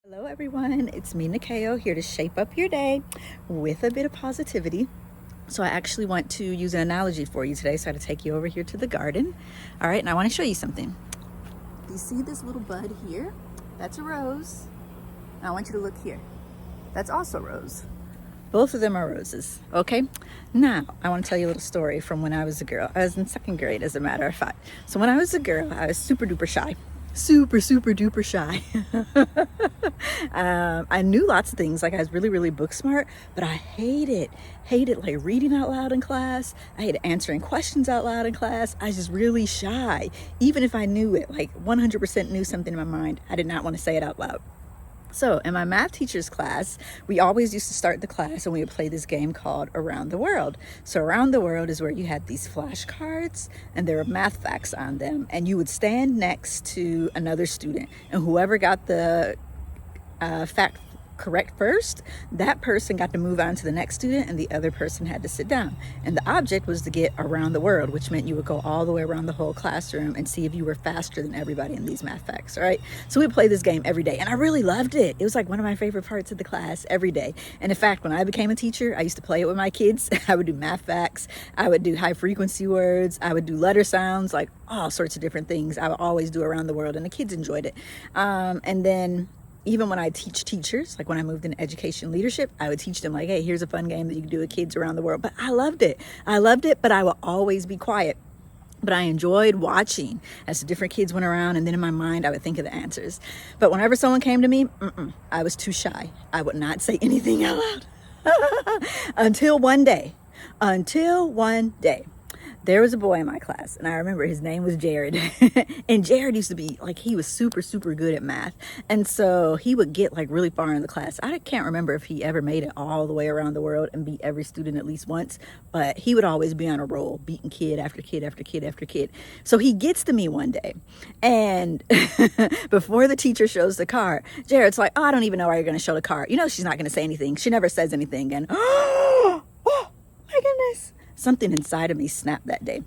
Hello everyone, it's me Nikeo here to shape up your day with a bit of positivity. So I actually want to use an analogy for you today, so I had to take you over here to the garden. All right, and I want to show you something. Do you see this little bud here? That's a rose. Now I want you to look here. That's also a rose. Both of them are roses, okay? Now, I want to tell you a little story from when I was a girl. I was in second grade, as a matter of fact. So when I was a girl, I was super duper shy. Super duper shy. I knew lots of things, like I was really book smart, but I hated like reading out loud in class. I hated answering questions out loud in class. I was just really shy. Even if I knew it, like 100% knew something in my mind, I did not want to say it out loud. So in my math teacher's class, we always used to start the class and we would play this game called Around the World. So Around the World is where you had these flashcards and there were math facts on them, and you would stand next to another student, and whoever got the fact correct first, that person got to move on to the next student and the other person had to sit down. And the object was to get around the world, which meant you would go all the way around the whole classroom and see if you were faster than everybody in these math facts, all right? So we play this game every day and I really loved it. It was like one of my favorite parts of the class every day. And in fact, when I became a teacher, I used to play it with my kids. I would do math facts, I would do high frequency words, I would do letter sounds, like all sorts of different things. I would always do around the world and the kids enjoyed it. And then even when I teach teachers, like when I moved into education leadership, I would teach them like, hey, here's a fun game that you can do with kids around the world. But I loved it, but I would always be quiet. But I enjoyed watching as the different kids went around, and then in my mind, I would think of the answers. But whenever someone came to me, I was too shy. I would not say anything out loud. Until one day, there was a boy in my class, and I remember his name was Jared. And Jared used to be like, he was super good at math. And so he would get like really far in the class. I can't remember if he ever made it all the way around the world and beat every student at least once, but he would always be on a roll, beating kid after kid after kid after kid. So he gets to me one day, and before the teacher shows the card, Jared's like, oh, I don't even know why you're going to show the card. You know, she's not going to say anything. She never says anything. And oh my goodness. Something inside of me snapped that day.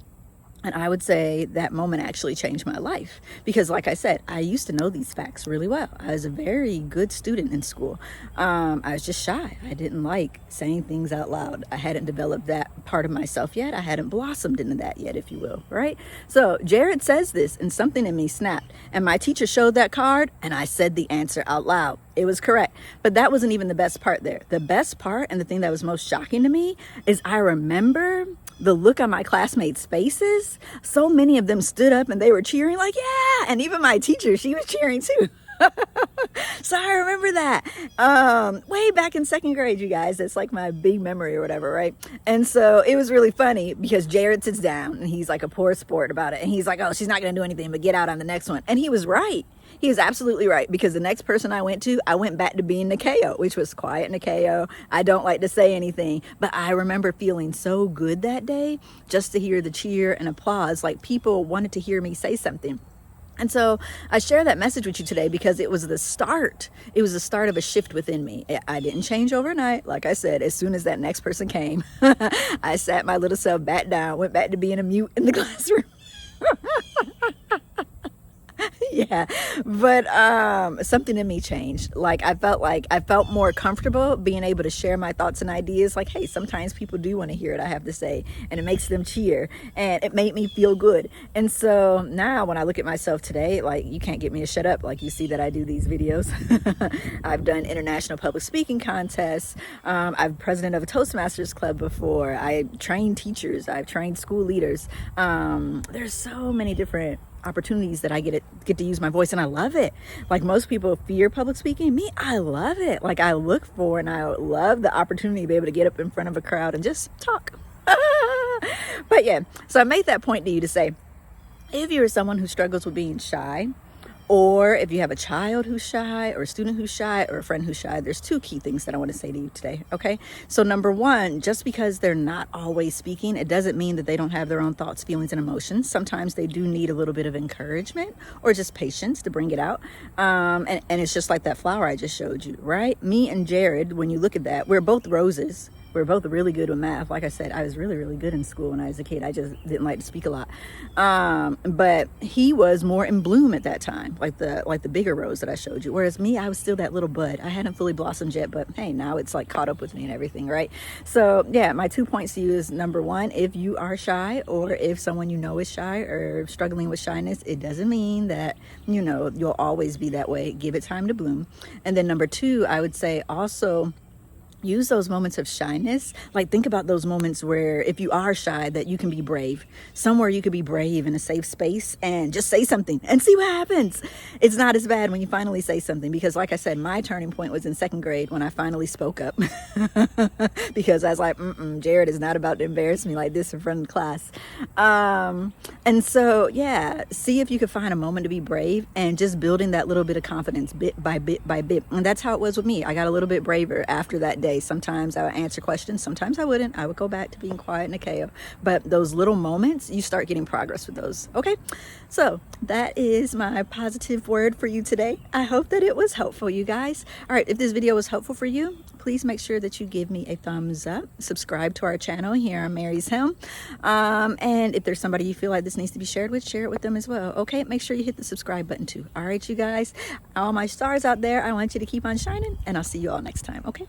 And I would say that moment actually changed my life, because like I said, I used to know these facts really well. I was a very good student in school. I was just shy. I didn't like saying things out loud. I hadn't developed that part of myself yet. I hadn't blossomed into that yet, if you will, right? So Jared says this and something in me snapped, and my teacher showed that card and I said the answer out loud. It was correct. But that wasn't even the best part there. The best part, and the thing that was most shocking to me, is I remember the look on my classmates' faces. So many of them stood up and they were cheering like, yeah. And even my teacher, she was cheering too. So I remember that way back in second grade, you guys. That's like my big memory or whatever, right? And so it was really funny because Jared sits down and he's like a poor sport about it. And he's like, oh, she's not going to do anything but get out on the next one. And he was right. He is absolutely right, because the next person I went back to being Nikeo, which was quiet Nikeo. I don't like to say anything, but I remember feeling so good that day just to hear the cheer and applause, like people wanted to hear me say something. And so I share that message with you today because it was the start. It was the start of a shift within me. I didn't change overnight. Like I said, as soon as that next person came, I sat my little self back down, went back to being a mute in the classroom. Yeah, but something in me changed. Like I felt more comfortable being able to share my thoughts and ideas. Like, hey, sometimes people do want to hear what I have to say, and it makes them cheer, and it made me feel good. And so now when I look at myself today, like, you can't get me to shut up. Like, you see that I do these videos. I've done international public speaking contests. I've president of a Toastmasters club before. I trained teachers. I've trained school leaders. There's so many different opportunities that I get to use my voice, and I love it. Like most people fear public speaking, me, I love it. Like I look for and I love the opportunity to be able to get up in front of a crowd and just talk. But yeah, so I made that point to you to say, if you're someone who struggles with being shy, or if you have a child who's shy, or a student who's shy, or a friend who's shy, there's two key things that I want to say to you today, okay? So number one, just because they're not always speaking, it doesn't mean that they don't have their own thoughts, feelings, and emotions. Sometimes they do need a little bit of encouragement or just patience to bring it out. And it's just like that flower I just showed you, right? Me and Jared, when you look at that, we're both roses, We're both really good with math. Like I said, I was really, really good in school when I was a kid. I just didn't like to speak a lot. But he was more in bloom at that time, like the bigger rose that I showed you. Whereas me, I was still that little bud. I hadn't fully blossomed yet, but hey, now it's like caught up with me and everything, right? So yeah, my 2 points to you is, number one, if you are shy, or if someone you know is shy or struggling with shyness, it doesn't mean that, you know, you'll always be that way. Give it time to bloom. And then number two, I would say also use those moments of shyness. Like, think about those moments where if you are shy, that you can be brave. Somewhere you could be brave in a safe space and just say something and see what happens. It's not as bad when you finally say something, because like I said, my turning point was in second grade when I finally spoke up because I was like, Jared is not about to embarrass me like this in front of the class. And so, yeah, see if you could find a moment to be brave, and just building that little bit of confidence bit by bit by bit. And that's how it was with me. I got a little bit braver after that day. Sometimes I would answer questions, sometimes I wouldn't. I would go back to being quiet and a KO. But those little moments, you start getting progress with those. Okay, so that is my positive word for you today. I hope that it was helpful, you guys. All right, if this video was helpful for you, please make sure that you give me a thumbs up. Subscribe to our channel here on Mary's Helm. And if there's somebody you feel like this needs to be shared with, share it with them as well. Okay, make sure you hit the subscribe button too. All right, you guys, all my stars out there, I want you to keep on shining, and I'll see you all next time. Okay.